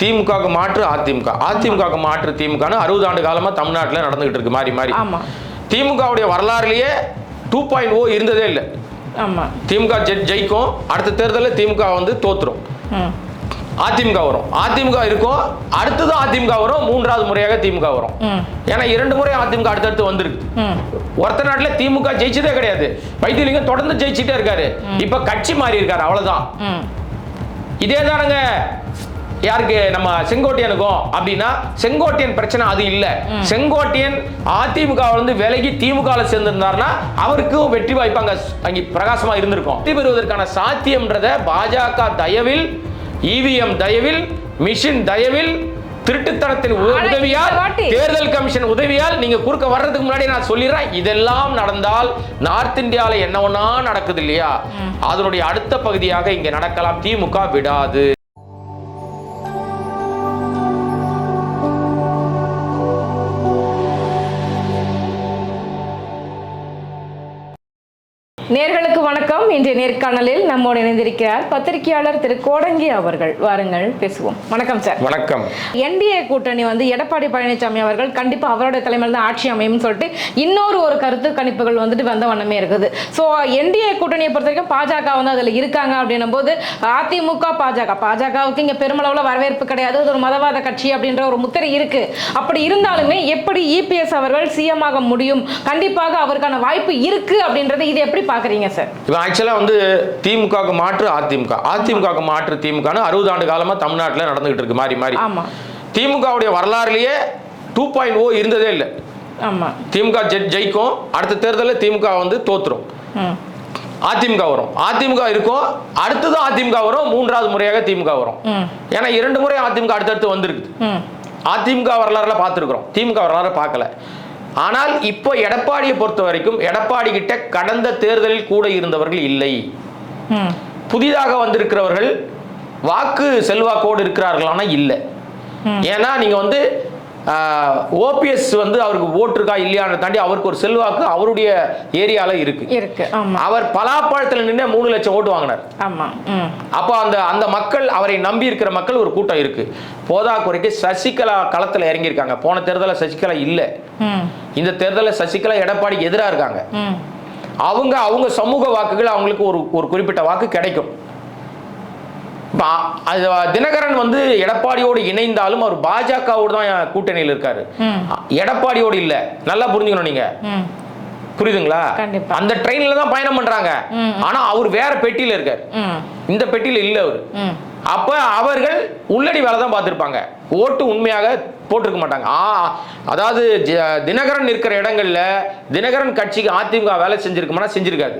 திமுகவுக்கு மாற்று அதிமுக, அதிமுகவுக்கு மாற்று திமுக 60 ஆண்டு காலமா தமிழ்நாட்டில் நடந்துகிட்டு இருக்கு மாறி மாறி. திமுகவுடைய வரலாறுலயே 2.0 இருந்ததே இல்லை. திமுக ஜெயிக்கும், அடுத்த தேர்தலில் திமுக வந்து தோத்துரும், அதிமுக வரும், அதிமுக இருக்கும், அடுத்தது அதிமுக வரும், மூன்றாவது முறையாக திமுக வரும். ஏன்னா 2 முறை அதிமுக அடுத்தடுத்து வந்திருக்கு. ஒருத்த நாட்டில் திமுக ஜெயிச்சதே கிடையாது, வைத்தியலிங்கம் தொடர்ந்து ஜெயிச்சுட்டே இருக்காரு. இப்ப கட்சி மாறி இருக்காரு, அவ்வளவுதான். இதே தானுங்க யாருக்கு நம்ம செங்கோட்டையனுக்கும் அப்படின்னா, செங்கோட்டையன் பிரச்சனை அது இல்ல. செங்கோட்டையன் அதிமுக வந்து விலகி திமுக சேர்ந்திருந்தாருன்னா அவருக்கும் வெற்றி வாய்ப்பு அங்க பிரகாசமா இருந்திருக்கும். வெற்றி பெறுவதற்கான சாத்தியம்ன்றத பாஜக தயவில், இவிஎம் தயவில், மிஷின் தயவில், திருட்டுத்தனத்தின் உதவியால், தேர்தல் கமிஷன் உதவியால் நீங்க குறுக்க வர்றதுக்கு முன்னாடி நான் சொல்லிடுறேன், இதெல்லாம் நடந்தால் நார்த் இந்தியாவில் என்ன ஒண்ணா நடக்குது இல்லையா, அதனுடைய அடுத்த பகுதியாக இங்க நடக்கலாம். திமுக விடாது. நேர்களுக்கு வணக்கம். இன்றைய நேர்காணலில் நம்மோடு இணைந்திருக்கிறார் பத்திரிகையாளர் திரு கோடங்கி அவர்கள். வாருங்கள் பேசுவோம். வணக்கம் சார். வணக்கம். என்டிஏ கூட்டணி வந்து எடப்பாடி பழனிசாமி அவர்கள் கண்டிப்பா அவருடைய தலைமையில் தான் ஆட்சி அமையும் சொல்லிட்டு இன்னொரு கருத்து கணிப்புகள் வந்துட்டு வந்த வண்ணமே இருக்குது. ஸோ என்டிஏ கூட்டணியை பொறுத்த வரைக்கும் பாஜக வந்து அதில் இருக்காங்க அப்படின்னும் போது அதிமுக பாஜகவுக்கு இங்கே பெருமளவில் வரவேற்பு கிடையாது, அது ஒரு மதவாத கட்சி அப்படின்ற ஒரு முத்திரை இருக்கு. அப்படி இருந்தாலுமே எப்படி இபிஎஸ் அவர்கள் சிஎம் ஆக முடியும்? கண்டிப்பாக அவருக்கான வாய்ப்பு இருக்கு அப்படின்றது இது எப்படி பாக்குறீங்க சார்? இப்போ ஆக்சுவலா வந்து திமுகவுக்கு மாற்று அதிமுக, அதிமுகவுக்கு மாற்று திமுக 60 ஆண்டு காலமா தமிழ்நாட்டில் நடந்துகிட்டு இருக்கு மாறி மாறி. திமுகவுடைய வரலாறுலயே 2.0 இருந்ததே இல்லை. திமுக ஜெயிக்கும், அடுத்த தேர்தலில் திமுக வந்து தோத்துரும், அதிமுக வரும், அதிமுக இருக்கும், அடுத்தது அதிமுக வரும், மூன்றாவது முறையாக திமுக வரும். ஏன்னா 2 முறை அதிமுக அடுத்தடுத்து வந்திருக்கு. அதிமுக வரலாறுல பார்த்துருக்கிறோம், திமுக வரலாறு பார்க்கல. ஆனால் இப்போ எடப்பாடியை பொறுத்த வரைக்கும் எடப்பாடி கிட்ட கடந்த தேர்தலில் கூட இருந்தவர்கள் இல்லை. புதிதாக வந்திருக்கிறவர்கள் வாக்கு செல்வாக்கோடு இருக்கிறார்களானா இல்லை. ஏன்னா நீங்க வந்து ஓபிஎஸ் வந்து அவருக்கு ஓட்டு இருக்கா இல்லையான்னு தாண்டி அவருக்கு ஒரு செல்வாக்கு அவருடைய ஏரியால இருக்கு. அவர் பலாப்பழத்தில் நின்று 3 லட்சம் ஓட்டு வாங்கினார். அப்போ அந்த மக்கள், அவரை நம்பி இருக்கிற மக்கள் ஒரு கூட்டம் இருக்கு. போதாக்குறைக்கு சசிகலா களத்தில் இறங்கியிருக்காங்க. போன தேர்தலில் சசிகலா இல்லை, இந்த தேர்தலில் சசிகலா எடப்பாடிக்கு எதிராக இருக்காங்க. அவங்க சமூக வாக்குகள் அவங்களுக்கு ஒரு குறிப்பிட்ட வாக்கு கிடைக்கும். தினகரன் வந்து எடப்பாடியோடு இணைந்தாலும் அவர் பாஜகவோடு தான் கூட்டணியில் இருக்காரு, எடப்பாடியோடு இல்ல. நல்லா புரிஞ்சுக்கணும் நீங்க, புரியுதுங்களா? அந்த ட்ரெயின்ல தான் பயணம் பண்றாங்க, ஆனா அவர் வேற பெட்டியில இருக்காரு, இந்த பெட்டியில இல்ல அவரு. அப்ப அவர்கள் உள்ளடி வேலை தான் பார்த்திருப்பாங்க, ஓட்டு உண்மையாக போட்டிருக்க மாட்டாங்க. அதாவது தினகரன் இருக்கிற இடங்கள்ல தினகரன் கட்சிக்கு அதிமுக வேலை செஞ்சிருக்குமா? செஞ்சிருக்காது.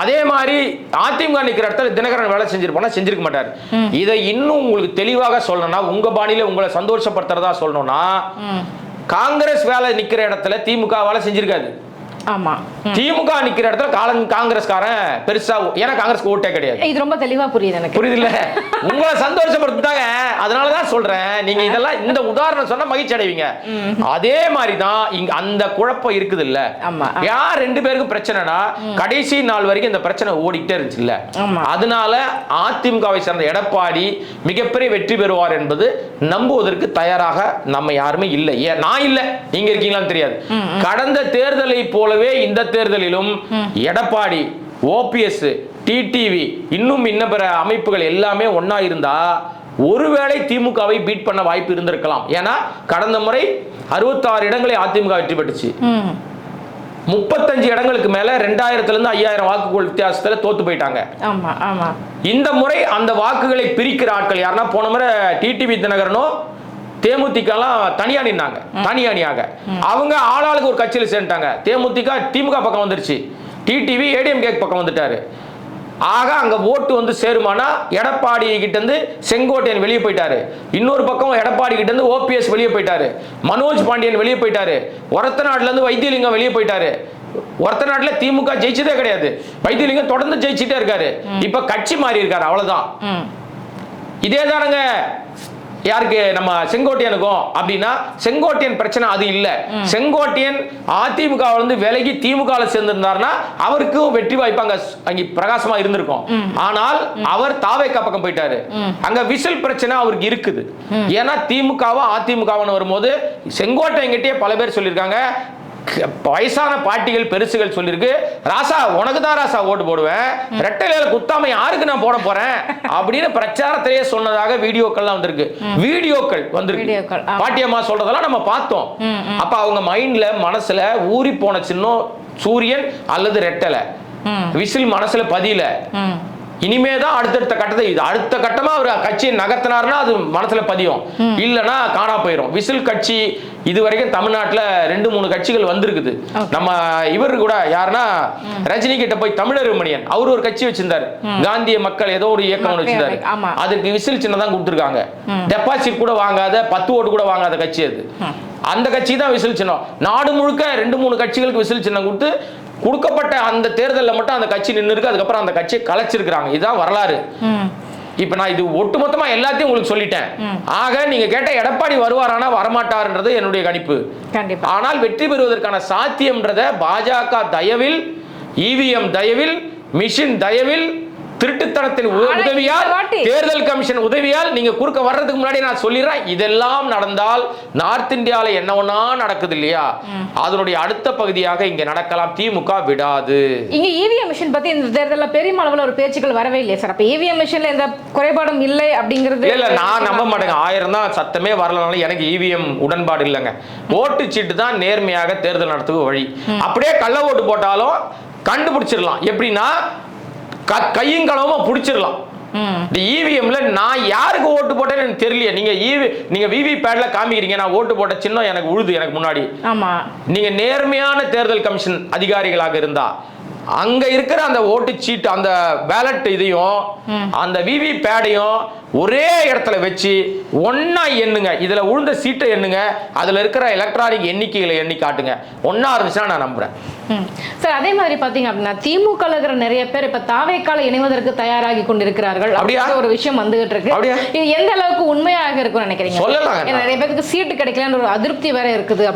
அதே மாதிரி அதிமுக நிற்கிற இடத்துல தினகரன் வேலை செஞ்சிருப்பானா? செஞ்சிருக்க மாட்டார். இதை இன்னும் உங்களுக்கு தெளிவாக சொல்லணும்னா, உங்க பாணியில உங்களை சந்தோஷப்படுத்துறதா சொல்லணும்னா, காங்கிரஸ் வேலை நிக்கிற இடத்துல திமுக வேலை செஞ்சிருக்காது. திமுக நிக்கிற இடத்துல காங்கிரஸ்காரன் பெருசா, ஏன்னா காங்கிரஸ் ஓட்டே கிடையாது. இது ரொம்ப தெளிவா புரியுது எனக்கு. புரியுதுல்ல? உங்களை சந்தோஷப்படுத்தாங்க, அதனாலதான் சொல்றேன். நீங்க இதெல்லாம் இந்த உதாரணம் சொன்னா மகிழ்ச்சி அடைவீங்க. அதே மாதிரிதான் இங்க அந்த குழப்பம் இருக்குது இல்ல. யார் 2 பேருக்கும் பிரச்சனைனா கடைசி நாள் வரைக்கும் இந்த பிரச்சனை ஓடிக்கிட்டே இருந்துச்சு இல்ல. அதனால அதிமுகவை சேர்ந்த எடப்பாடி மிகப்பெரிய வெற்றி பெறுவார் என்பது நம்புவதற்கு தயாராக நம்ம யாருமே இல்லை. நான் இல்லை, நீங்க இருக்கீங்களான்னு தெரியாது. கடந்த தேர்தலை போல இந்த தேர்தலிலும் எடப்பாடி, ஓபிஎஸ், டிடிவி, இன்னும் இன்ன பிற அமைப்புகள் எல்லாமே ஒன்னா இருந்தா ஒருவேளை திமுகவை பீட் பண்ண வாய்ப்பு இருந்திருக்கலாம். ஏன்னா கடந்த முறை 66 இடங்களை அதிமுக வெற்றி பெற்றுச்சு. 35 இடங்களுக்கு மேல 2000 இருந்து 5000 வாக்குகள் வித்தியாசத்துல தோத்து போயிட்டாங்க. இந்த முறை அந்த வாக்குகளை பிரிக்கிற ஆட்கள் யாருன்னா, போன முறை டிடிவி தினகரனோ தேமுதிகலாம் தனியா நின்னாங்க, தனியாக அவங்க ஆளாளுக்கு ஒரு கட்சியில் சேர்ந்துட்டாங்க. தேமுதிக திமுக பக்கம் வந்துருச்சு, டிடிவி ஏடிஎம்கே பக்கம் வந்துட்டாரு. ஆக அங்க ஓட்டு வந்து சேருமானா, எடப்பாடி கிட்ட இருந்து செங்கோட்டையன் வெளியே போயிட்டாரு, இன்னொரு பக்கம் எடப்பாடி கிட்ட இருந்து ஓபிஎஸ் வெளியே போயிட்டாரு, மனோஜ் பாண்டியன் வெளியே போயிட்டாரு, ஒரத்தநாடுல இருந்து வைத்தியலிங்கம் வெளியே போயிட்டாரு. ஒரத்தநாடுல திமுக ஜெயிச்சதே கிடையாது, வைத்தியலிங்கம் தொடர்ந்து ஜெயிச்சுட்டே இருக்காரு. இப்ப கட்சி மாறி இருக்காரு, அவ்வளவுதான். இதே தானுங்க யாருக்கு நம்ம செங்கோட்டையனுக்கும் அப்படின்னா செங்கோட்டையன் பிரச்சனை அது இல்ல. செங்கோட்டையன் அதிமுக வந்து விலகி திமுக சேர்ந்திருந்தாருன்னா அவருக்கும் வெற்றி வாய்ப்பு அங்க பிரகாசமா இருந்திருக்கும். ஆனால் அவர் தாவேகா பக்கம் போயிட்டாரு. அங்க விசில் பிரச்சனை அவருக்கு இருக்குது. ஏன்னா திமுகவா அதிமுகன்னு வரும்போது செங்கோட்டையன் கிட்டே பல பேர் சொல்லியிருக்காங்க, வயசான பாட்டிகள் பெருசுகள் சொல்லிருக்கு, ராசா உனக்கு தான் ராசா ஓட்டு போடுவேன், ரெட்டையில குத்தாம யாருக்கு நான் போட போறேன் அப்படின்னு பிரச்சாரத்திலேயே சொன்னதாக வீடியோக்கள்லாம் வந்திருக்கு. வீடியோக்கள் வந்திருக்கு. பாட்டியம்மா சொல்றதெல்லாம் நம்ம பார்த்தோம். அப்ப அவங்க மைண்ட்ல மனசுல ஊறி போன சின்னம் சூரியன் அல்லது ரெட்டலை விசில் மனசுல பதியல. இனிமேதான் அடுத்தடுத்த கட்டத்தை அடுத்த கட்டமா அவர் கட்சியை நகர்த்தினார்னா அது மனசுல பதியும், இல்லைன்னா காணா போயிடும். விசில் கட்சி இதுவரைக்கும் தமிழ்நாட்டுல 2-3 கட்சிகள் வந்திருக்குது. நம்ம இவரு கூட யாருன்னா ரஜினி கிட்ட போய் தமிழர் மணியன் அவர் ஒரு கட்சி வச்சிருந்தாரு, காந்திய மக்கள் ஏதோ ஒரு இயக்கம் வச்சிருந்தாரு. அதுக்கு விசில் சின்னம் தான் கொடுத்துருக்காங்க. டெபாசிட் கூட வாங்காத 10 ஓட்டு கூட வாங்காத கட்சி அது. அந்த கட்சி தான் விசில் சின்னம். நாடு முழுக்க 2-3 கட்சிகளுக்கு விசில் சின்னம் கொடுத்து கொடுக்கப்பட்ட அந்த தேர்தலில் மட்டும் அந்த கட்சி நின்று இருக்கு. அதுக்கப்புறம் அந்த கட்சியை கலைச்சிருக்காங்க. இதுதான் வரலாறு. இப்ப நான் இது ஒட்டுமொத்தமா எல்லாத்தையும் உங்களுக்கு சொல்லிட்டேன். ஆக நீங்க கேட்ட எடப்பாடி வருவாரானா வரமாட்டார்ன்றது என்னுடைய கணிப்பு. ஆனால் வெற்றி பெறுவதற்கான சாத்தியம்ன்றத பாஜக தயவில், இவிஎம் தயவில், மிஷின் தயவில், திருட்டுத்தனத்தின் உதவியால், தேர்தல் கமிஷன் உதவியால் நீங்க குறுக்க வர்றதுக்கு முன்னாடி நான் சொல்லிடுறேன், இதெல்லாம் நடந்தால் நார்த் இந்தியால என்ன ஒண்ணா நடக்குது இல்லையா, அதனுடைய அடுத்த பகுதியாக இங்க நடக்கலாம். திமுக விடாது. இங்க இவிஎம் மிஷின் பத்தி இந்த தேர்தலில் பெரிய அளவில் ஒரு பேச்சுக்கள் வரவே இல்லையா சார்? அப்ப இவிஎம் மிஷின்ல எந்த குறைபாடும் இல்லை அப்படிங்கிறது இல்ல. நான் நம்ப மாட்டேங்க. 1000 தான் சத்தமே வரலனாலும் எனக்கு இவிஎம் உடன்பாடு இல்லைங்க. ஓட்டு சீட்டு தான் நேர்மையாக தேர்தல் நடத்துக்கு வழி. அப்படியே கள்ள ஓட்டு போட்டாலும் கண்டுபிடிச்சிடலாம். எப்படின்னா கையும் களவுமா பிடிச்சிடலாம். இவிஎம்ல நான் யாருக்கு ஓட்டு போட்டேன்னு எனக்கு தெரியல. நீங்க விவி பேட்ல காமிக்கிறீங்க, நான் ஓட்டு போட்ட சின்னம் எனக்கு உழுது எனக்கு முன்னாடி. நீங்க நேர்மையான தேர்தல் கமிஷன் அதிகாரிகளாக இருந்தா அங்க இருக்கிற அந்த ஓட்டு சீட்டு அந்த பேலட் இதையும் அந்த விவி பேடையும் ஒரே இடத்துல வச்சு ஒன்னா எண்ணுங்க. இதுல உழுந்த சீட்டை எண்ணுங்க, அதுல இருக்கிற எலக்ட்ரானிக் எண்ணிக்கைகளை எண்ணி காட்டுங்க. ஒன்னா இருந்துச்சுன்னா நான் நம்புறேன் சார். அதே மாதிரி பாத்தீங்க அப்படின்னா திமுக இருக்கிற நிறைய பேர் இப்ப தாவேக்கால இணைவதற்கு தயாராகி கொண்டிருக்கிறார்கள். அப்படியே ஒரு விஷயம் வந்துகிட்டு இருக்கு. இது எந்த அளவுக்கு உண்மையாக இருக்கும்னு நினைக்கிறீங்க? சொல்லலாம். நிறைய பேருக்கு சீட்டு கிடைக்கலன்னு ஒரு அதிருப்தி வேற இருக்குது.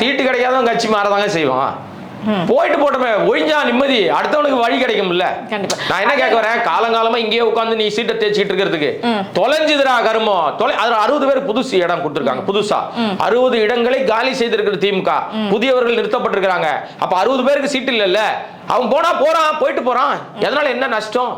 சீட்டு கிடைக்காதவங்க கட்சி மாறதாங்க செய்வான். போயிட்டு போட்டோமே, ஒழிஞ்சா நிம்மதி, அடுத்தவனுக்கு வழி கிடைக்கும்ல. நான் என்ன கேட்க வரேன், காலங்காலமா இங்கேயே உட்காந்து நீ சீட்டை தேய்ச்சிட்டு இருக்கிறதுக்கு தொலைஞ்சுதுரா கருமோ. 60 பேர் புதுசு இடம் கொடுத்திருக்காங்க. புதுசா 60 இடங்களை காலி செய்திருக்கிற திமுக, புதியவர்கள் நிறுத்தப்பட்டிருக்காங்க. அப்ப 60 பேருக்கு சீட்டு இல்ல. அவன் போனா போறான், போயிட்டு போறான், எதனால என்ன நஷ்டம்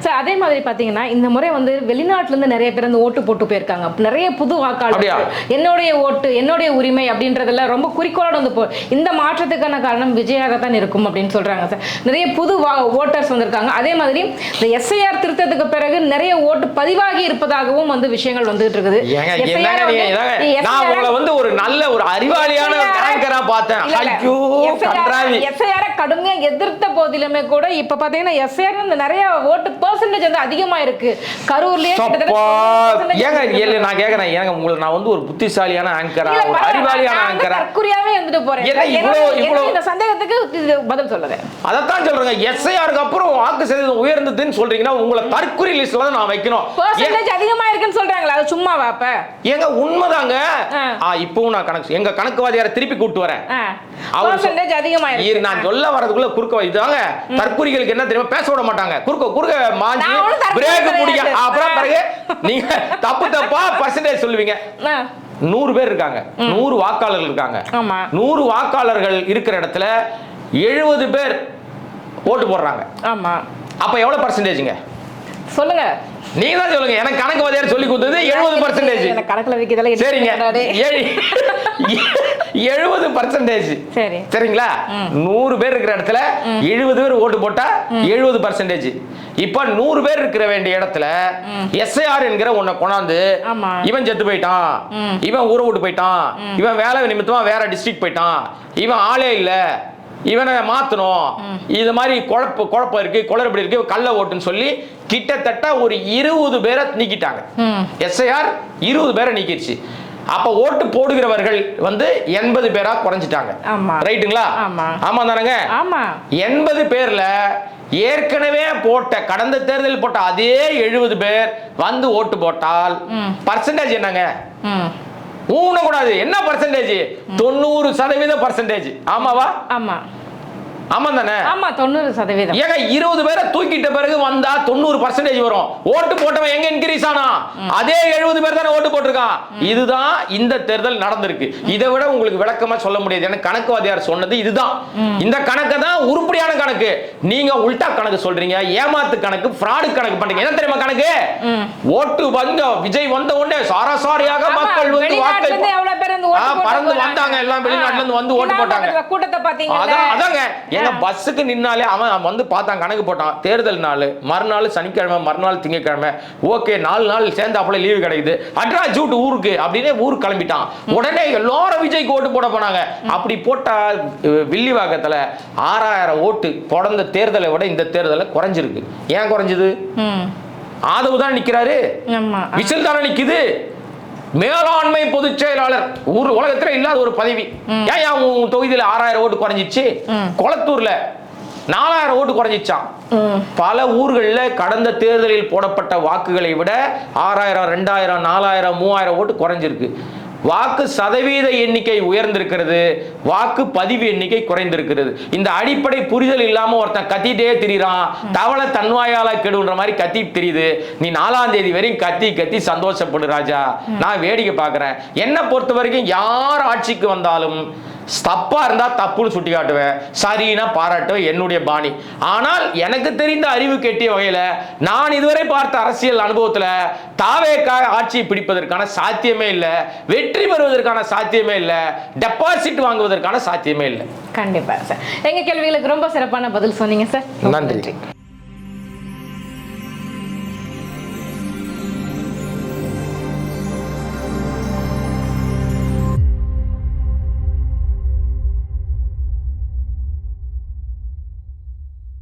சார்? அதே மாதிரி பாத்தீங்கன்னா இந்த முறை வந்து வெளிநாட்டுல இருந்து நிறைய பேர் வந்து ஓட்டு போட்டு போயிருக்காங்க. நிறைய புது வாக்காளர் என்னுடைய ஓட்டு என்னுடைய உரிமை அப்படின்றதுல ரொம்ப குறிக்கோளோட வந்து இந்த மாற்றத்துக்கான காரணம் விஜயாகத்தான் இருக்கும் அப்படின்னு சொல்றாங்க சார். நிறைய புது ஓட்டர்ஸ் வந்திருக்காங்க. அதே மாதிரி இந்த எஸ்ஐஆர் திருத்தத்துக்கு பிறகு நிறைய ஓட்டு பதிவாகி இருப்பதாகவும் வந்து விஷயங்கள் வந்துட்டு இருக்குது. நான் உங்களை வந்து ஒரு நல்ல ஒரு அறிவாளியான ஆங்கரா பார்த்தேன். எஸ்ஐஆர் கடுமையா எதிர்த்த போதிலுமே கூட இப்ப பாத்தீங்கன்னா எஸ்ஐஆர் வந்து நிறைய ஓட்டு பெர்சன்டேஜ் வந்து அதிகமா இருக்கு. கரூர்லயே நான் கேக்குறேன், ஏங்க உங்களுக்கு நான் வந்து ஒரு புத்திசாலியான ஆங்கரா, ஒரு அறிவாளியான ஆங்கரா குறியாவே வந்துட்டு போறேன். இந்த சந்தேகத்துக்கு பதில் சொல்லுங்க. அதத்தான் சொல்றேங்க. எஸ்ஐஆருக்கு அப்புறம் வாக்கு சதவீதம் உயர்ந்ததுன்னு சொல்றீங்கன்னா உங்களை தற்குறி லிஸ்ட்ல தான் நான் வைக்கணும். பெர்சன்டேஜ் அதிகமா இருக்குன்னு சொல்றாங்களா? அது சும்மா வாப்ப ஏங்க உண்மைதாங்க. இப்பவும் நான் கணக்கு எங்க கணக்குவாதியாரை திருப்பி கூட்டு வரேன். பெர்சன்டேஜ் அதிகமா இருக்கு. நான் சொல்ல வரதுக்குள்ள குறுக்க வைத்தாங்க. தற்குறிகளுக்கு என்ன தெரியுமா, பேச விட மாட்டாங்க. குறுக்க மாஞ்சி பிரேக் பிடிக்க அப்புறம் பிறகு நீங்க தப்பா பர்சன்டேஜ் சொல்லுவீங்க. 100 பேர் இருக்காங்க, 100 வாக்காளர்கள் இருக்காங்க. 100 வாக்காளர்கள் இருக்கிற இடத்துல 70 பேர் ஓட்டு போடுறாங்க. அப்ப எவ்வளவு பர்சன்டேஜ்ங்க சொல்லுங்க? நீங்க தான் சொல்லுங்க. எனக்கு கணக்கு வாதியார் சொல்லி கொடுத்தது 70%. கணக்குல வைக்கிறதுல சரிங்க, 70%. சரிங்களா? 100 பேர் இருக்கிற இடத்துல 70 பேர் ஓட்டு போட்டா 70%. இப்ப 100 பேர் இருக்கிற வேண்டிய இடத்துல எஸ்ஐஆர் என்கிற ஒன்ன கொண்டாந்து இவன் செத்து போயிட்டான், இவன் ஊரை விட்டு போயிட்டான், இவன் வேலை நிமித்தமா வேற டிஸ்ட்ரிக்ட் போயிட்டான், இவன் ஆளே இல்ல, இவனை மாத்தணும், இது மாதிரி குழப்பம் இருக்கு, குளறுபடி இருக்கு, கள்ள ஓட்டுன்னு சொல்லி கிட்டத்தட்ட ஒரு 20 பேரை நீக்கிட்டாங்க. எஸ்ஐஆர் 20 பேரை நீக்கிடுச்சு. அப்ப ஓட்டு போடுகிறவர்கள் வந்து 80 பேரா குறைஞ்சிட்டாங்க. ரைட்டுங்களா? ஆமா தானங்க? 80 பேர்ல ஏற்கனவே போட்ட கடந்த தேர்தலில் போட்ட அதே 70 பேர் வந்து ஓட்டு போட்டால் பர்சன்டேஜ் என்னங்க? ஊனக்கூடாது. என்ன பர்சன்டேஜ்? 90% பர்சன்டேஜ். ஆமாவா? ஆமா ஆமா தானே? ஆமா 90%. ஏங்க 20 பேரை தூக்கிட்ட பிறகு வந்தா 90% வரும். ஓட்டு போட்டவன் எங்க இன்கிரீஸ் ஆனா? அதே 70 பேர் தானே ஓட்டு போட்டிருக்கான். இதுதான் இந்த தேர்தல் நடந்திருக்கு. இதை விட உங்களுக்கு விளக்கமா சொல்ல முடியாது. எனக்கு கணக்குவாதியார் சொன்னது இதுதான். இந்த கணக்கு தான் உருப்படியான கணக்கு. நீங்க உல்டா கணக்கு சொல்றீங்க, ஏமாத்து கணக்கு, ஃப்ராடு கணக்கு பண்றீங்க. என்ன தெரியுமா கணக்கு? ஓட்டு வந்த விஜய் வந்த உடனே சாராசாரியாக மக்கள் வந்து பறந்து வந்தாங்க. எல்லாம் வெளிநாட்டுல இருந்து வந்து ஓட்டு போட்டாங்க. கூட்டத்தை பாத்தீங்களா? அதாங்க எங்க பஸ்ஸுக்கு நின்னாலே அவன் வந்து பார்த்தான், கணக்கு போட்டான். தேர்தல் நாள் மறுநாள் சனிக்கிழமை, மறுநாள் திங்கட்கிழமை, ஓகே 4 நாள் சேர்ந்தாப்புல லீவு கிடைக்குது, அட்ரா ஜூட் ஊருக்கு அப்படின்னு ஊருக்கு கிளம்பிட்டான். உடனே எல்லாரும் விஜய்க்கு ஓட்டு போட போனாங்க. அப்படி போட்டா வில்லிவாக்கத்துல 6000 ஓட்டு தொடர்ந்த தேர்தலை விட இந்த தேர்தலை குறைஞ்சிருக்கு. ஏன் குறைஞ்சது? ஆதவு தான் நிக்கிறாரு, விசில் தானே நிக்குது. மேலாண்மை பொதுச் செயலாளர் உலகத்துல இல்லாத ஒரு பதவி. ஏன் உன் தொகுதியில 6000 ஓட்டு குறைஞ்சிச்சு? கொளத்தூர்ல 4000 ஓட்டு குறைஞ்சிச்சான். பல ஊர்களில் கடந்த தேர்தலில் போடப்பட்ட வாக்குகளை விட 6000, 2000, 4000, 3000 ஓட்டு குறைஞ்சிருக்கு. வாக்கு சதவீத எண்ணிக்கை உயர்ந்திருக்கிறது, வாக்கு பதிவு எண்ணிக்கை குறைந்திருக்கிறது. இந்த அடிப்படை புரிதல் இல்லாம ஒருத்தன் கத்திட்டே திரிறான். தவளை தன்வாயால கெடுன்ற மாதிரி கத்தி தெரியுது. நீ 4ஆம் தேதி வரையும் கத்தி கத்தி சந்தோஷப்படு ராஜா. நான் வேடிக்கை பார்க்கிறேன். என்ன பொறுத்த வரைக்கும் யார் ஆட்சிக்கு வந்தாலும் தப்பா இருந்தா தப்புன்னு சுட்டி காட்டுவேன், சரினா பாராட்டுவேன், என்னுடைய பாணி. ஆனால் எனக்கு தெரிந்த அறிவு கெட்டிய வகையில நான் இதுவரை பார்த்த அரசியல் அனுபவத்துல தாவேக்காக ஆட்சியை பிடிப்பதற்கான சாத்தியமே இல்லை, வெற்றி பெறுவதற்கான சாத்தியமே இல்லை, டெபாசிட் வாங்குவதற்கான சாத்தியமே இல்லை. கண்டிப்பா சார். எங்க கேள்விகளுக்கு ரொம்ப சிறப்பான பதில் சொன்னீங்க சார். நன்றி.